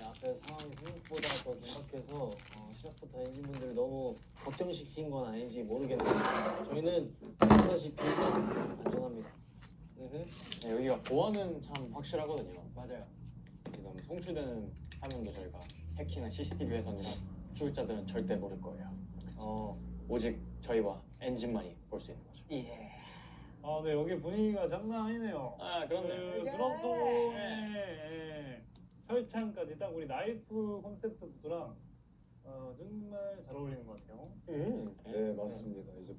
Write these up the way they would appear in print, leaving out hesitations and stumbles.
앞에 상황이 생각보다 더 긴박해서 시작부터 엔진분들을 너무 걱정시킨 건 아닌지 모르겠는데 저희는 보다시피 안전합니다. 네, 여기가 보안은 참 확실하거든요. 맞아요. 지금 송출되는 화면도 저희가 해킹한 CCTV 회선이라 출입자들은 절대 모를 거예요. 오직 저희와 엔진만이 볼 수 있는 거죠. 예. 아, 네, 여기 분위기가 장난 아니네요. 아, 그렇네요. 드럼통에 설창까지 딱 우리 나이프 콘셉트랑 정말 잘 어울리는 것 같아요. 네, 맞습니다. 이제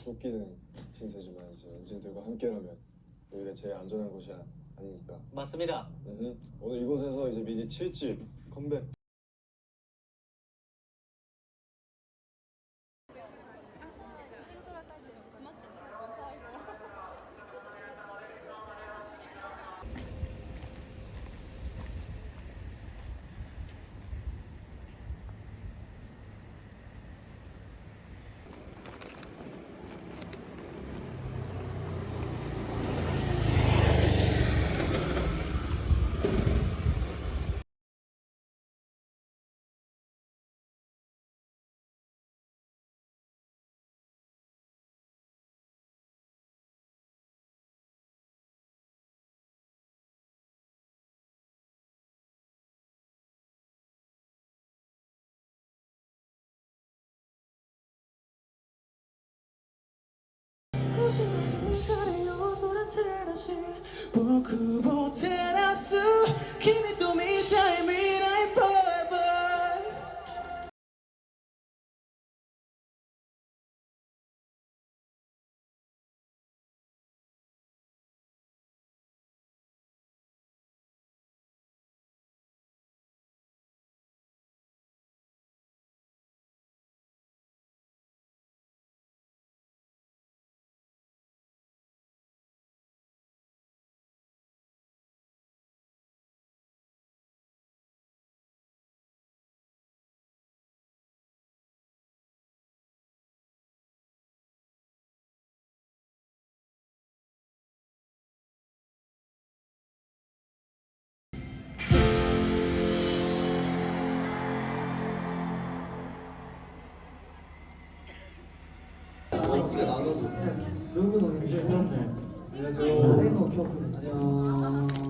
뽑기는 신세지만 이제 엔진들과 함께라면 여기가 제일 안전한 곳이 아닐까. 맞습니다. 오늘 이곳에서 이제 미니 7집 컴백.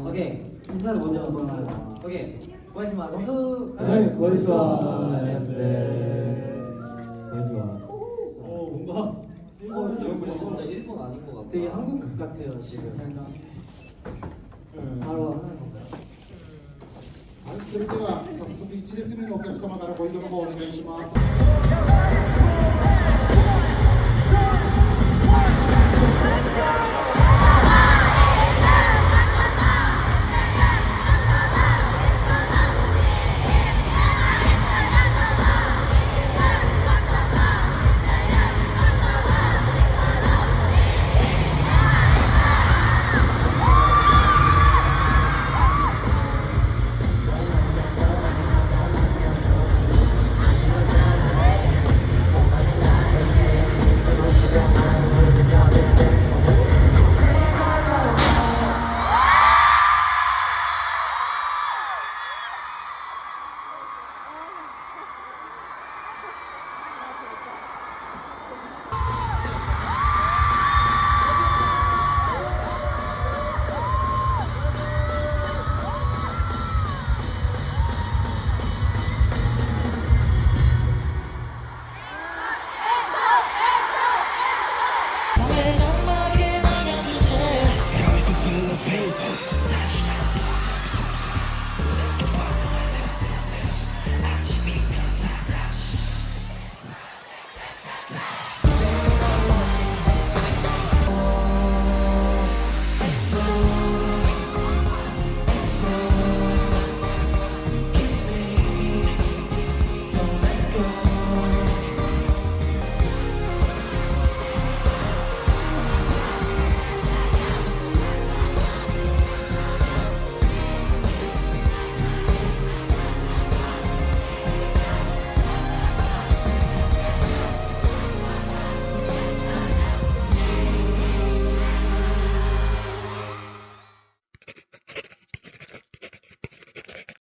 오케이 인사를 먼저 한번. 오케이 고맙습니다. 네, 고맙습니다. 네, 뭔가 이런 거 진짜 일본 아닌 것 같아. 되게 한국 같아요 지금. 바로 하는 건가요? はい、それでは早速1列目のお客様からご移動の方お願いします。